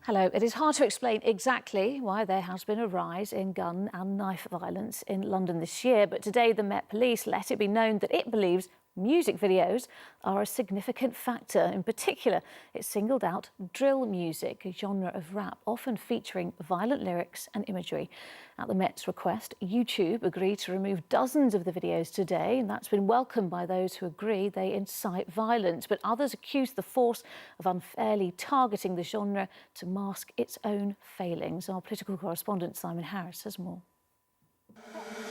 Hello. It is hard to explain exactly why there has been a rise in gun and knife violence in London this year, but today the Met Police let it be known that it believes music videos are a significant factor. In particular, it singled out drill music, a genre of rap often featuring violent lyrics and imagery. At the Met's request, YouTube agreed to remove dozens of the videos today, and that's been welcomed by those who agree they incite violence. But others accuse the force of unfairly targeting the genre to mask its own failings. Our political correspondent Simon Harris has more.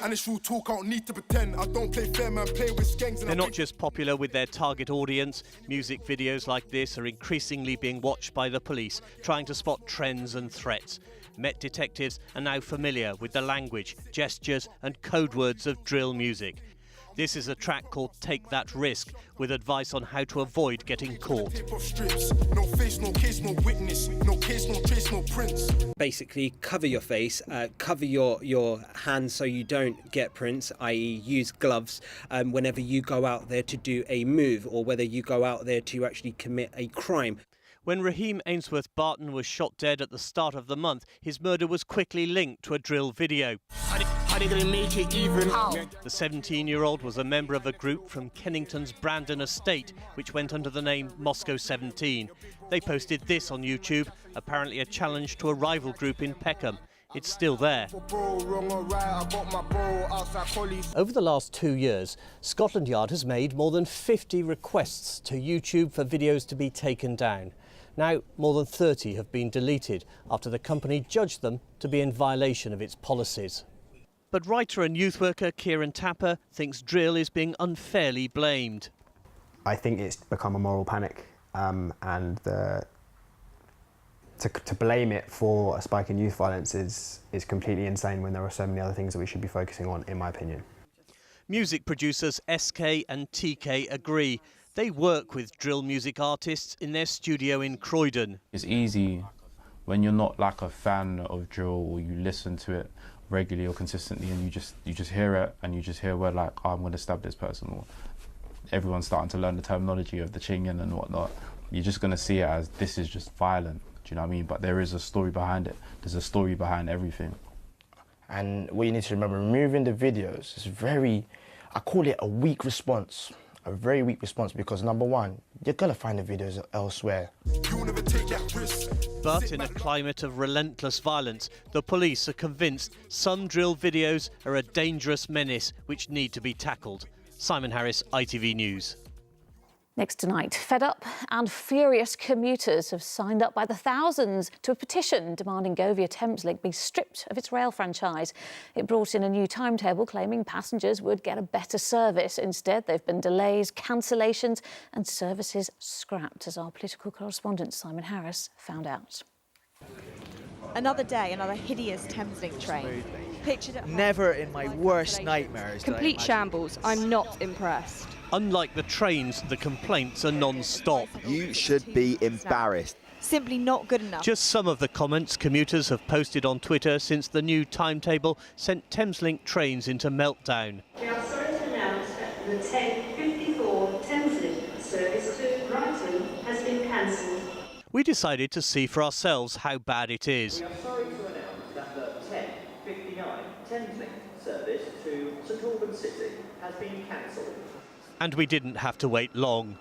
And it's real talk, I don't need to pretend. I don't play fair man, play with skanks. They're not just popular with their target audience. Music videos like this are increasingly being watched by the police, trying to spot trends and threats. Met detectives are now familiar with the language, gestures and code words of drill music. This is a track called Take That Risk, with advice on how to avoid getting caught. No face, no case, no witness. No case, no trace, no prints. Basically, cover your face, cover your hands so you don't get prints, i.e. use gloves whenever you go out there to do a move or whether you go out there to actually commit a crime. When Raheem Ainsworth Barton was shot dead at the start of the month, his murder was quickly linked to a drill video. How they gonna make it even? The 17-year-old was a member of a group from Kennington's Brandon estate, which went under the name Moscow 17. They posted this on YouTube, apparently a challenge to a rival group in Peckham. It's still there. Over the last 2 years, Scotland Yard has made more than 50 requests to YouTube for videos to be taken down. Now, more than 30 have been deleted after the company judged them to be in violation of its policies. But writer and youth worker CIARAN THAPAR thinks drill is being unfairly blamed. I think it's become a moral panic, and to blame it for a spike in youth violence is completely insane when there are so many other things that we should be focusing on, in my opinion. Music producers SK and TK agree. They work with drill music artists in their studio in Croydon. It's easy when you're not like a fan of drill or you listen to it regularly or consistently and you just hear it and you just hear where like, oh, I'm going to stab this person, or everyone's starting to learn the terminology of the chinging and whatnot. You're just going to see it as this is just violent. Do you know what I mean? But there is a story behind it. There's a story behind everything. And what you need to remember, removing the videos is I call it a weak response. A very weak response because, number one, you're going to find the videos elsewhere. But in a climate of relentless violence, the police are convinced some drill videos are a dangerous menace which need to be tackled. Simon Harris, ITV News. Next tonight, fed up and furious commuters have signed up by the thousands to a petition demanding Govia Thameslink be stripped of its rail franchise. It brought in a new timetable claiming passengers would get a better service. Instead, there have been delays, cancellations and services scrapped, as our political correspondent Simon Harris found out. Another day, another hideous Thameslink train. Pictured at Never in my worst nightmares. Complete shambles. I'm not impressed. Unlike the trains, the complaints are non-stop. You should be embarrassed. Simply not good enough. Just some of the comments commuters have posted on Twitter since the new timetable sent Thameslink trains into meltdown. We are sorry to announce that the 10:54 Thameslink service to Brighton has been cancelled. We decided to see for ourselves how bad it is. We are sorry to announce that the 10:59 Thameslink service to St Albans City has been cancelled. And we didn't have to wait long.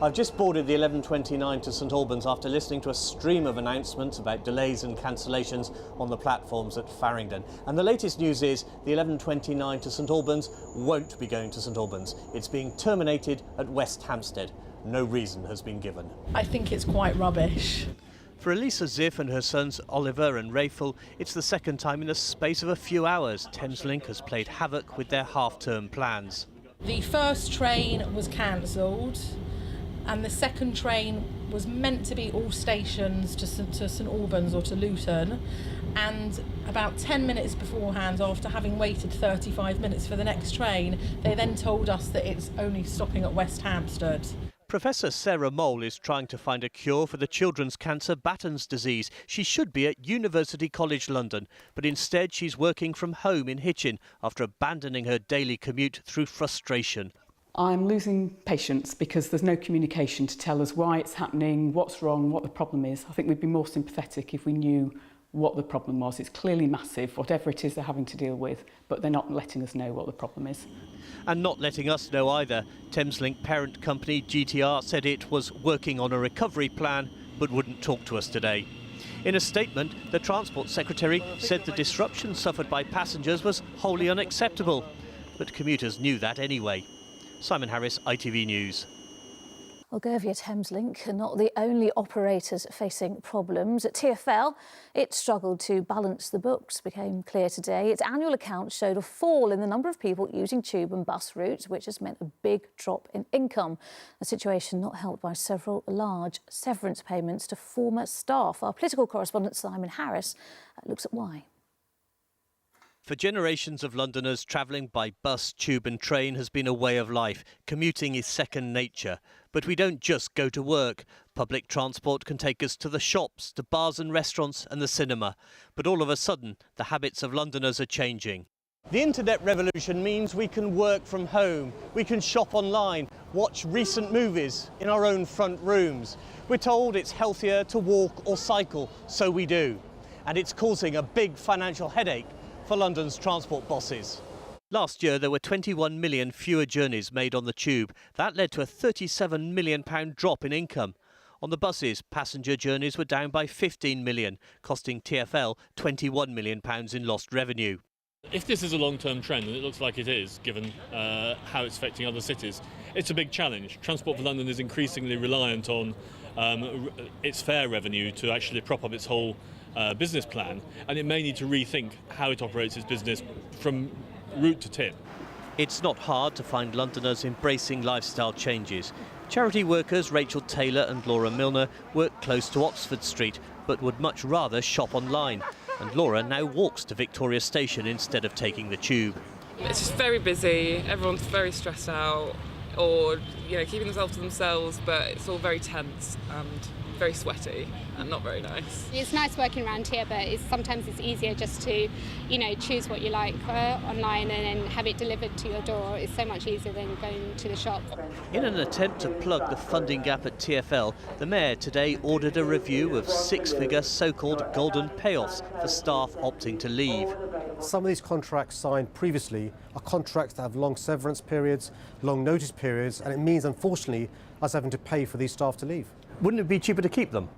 I've just boarded the 11:29 to St Albans after listening to a stream of announcements about delays and cancellations on the platforms at Farringdon. And the latest news is the 11:29 to St Albans won't be going to St Albans. It's being terminated at West Hampstead. No reason has been given. I think it's quite rubbish. For Elisa Ziff and her sons Oliver and Rafel, it's the second time in the space of a few hours Thameslink has played havoc with their half-term plans. The first train was cancelled and the second train was meant to be all stations to St Albans or to Luton, and about 10 minutes beforehand, after having waited 35 minutes for the next train, they then told us that it's only stopping at West Hampstead. Professor Sarah Mole is trying to find a cure for the children's cancer Batten's disease. She should be at University College London, but instead she's working from home in Hitchin after abandoning her daily commute through frustration. I'm losing patience because there's no communication to tell us why it's happening, what's wrong, what the problem is. I think we'd be more sympathetic if we knew what the problem was. It's clearly massive, whatever it is they're having to deal with, but they're not letting us know what the problem is. And not letting us know either. Thameslink parent company GTR said it was working on a recovery plan but wouldn't talk to us today. In a statement, the Transport Secretary said the disruption suffered by passengers was wholly unacceptable, but commuters knew that anyway. Simon Harris, ITV News. Well, Gervia Thameslink are not the only operators facing problems. At TfL, it struggled to balance the books, became clear today. Its annual accounts showed a fall in the number of people using tube and bus routes, which has meant a big drop in income, a situation not helped by several large severance payments to former staff. Our political correspondent Simon Harris looks at why. For generations of Londoners, travelling by bus, tube and train has been a way of life. Commuting is second nature. But we don't just go to work. Public transport can take us to the shops, to bars and restaurants and the cinema. But all of a sudden, the habits of Londoners are changing. The internet revolution means we can work from home, we can shop online, watch recent movies in our own front rooms. We're told it's healthier to walk or cycle, so we do. And it's causing a big financial headache for London's transport bosses. Last year, there were 21 million fewer journeys made on the tube. That led to a £37 million drop in income. On the buses, passenger journeys were down by 15 million, costing TfL £21 million in lost revenue. If this is a long-term trend, and it looks like it is, given how it's affecting other cities, it's a big challenge. Transport for London is increasingly reliant on its fare revenue to actually prop up its whole business plan, and it may need to rethink how it operates its business from route to tip. It's not hard to find Londoners embracing lifestyle changes. Charity workers Rachel Taylor and Laura Milner work close to Oxford Street, but would much rather shop online. And Laura now walks to Victoria Station instead of taking the tube. It's just very busy, everyone's very stressed out, or keeping themselves to themselves, but it's all very tense and very sweaty and not very nice. It's nice working around here, but sometimes it's easier just to, choose what you like online and then have it delivered to your door. It's so much easier than going to the shop. In an attempt to plug the funding gap at TfL, the Mayor today ordered a review of six-figure so-called golden payoffs for staff opting to leave. Some of these contracts signed previously are contracts that have long severance periods, long notice periods, and it means, unfortunately, us having to pay for these staff to leave. Wouldn't it be cheaper to keep them?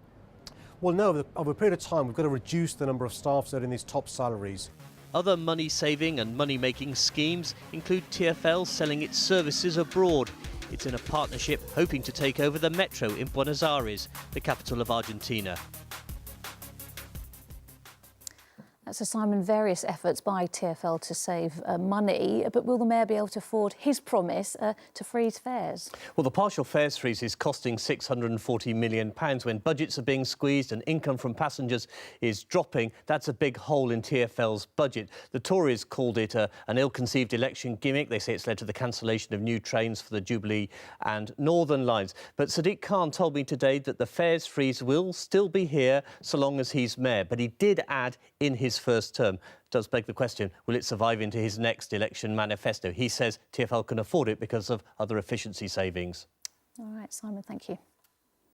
Well, no, over a period of time, we've got to reduce the number of staff earning these top salaries. Other money-saving and money-making schemes include TfL selling its services abroad. It's in a partnership hoping to take over the metro in Buenos Aires, the capital of Argentina. That's Simon, various efforts by TfL to save money, but will the Mayor be able to afford his promise to freeze fares? Well, the partial fares freeze is costing £640 million when budgets are being squeezed and income from passengers is dropping. That's a big hole in TfL's budget. The Tories called it an ill-conceived election gimmick. They say it's led to the cancellation of new trains for the Jubilee and Northern lines. But Sadiq Khan told me today that the fares freeze will still be here so long as he's Mayor. But he did add in his first term. Does beg the question, will it survive into his next election manifesto? He says TfL can afford it because of other efficiency savings. All right, Simon, thank you.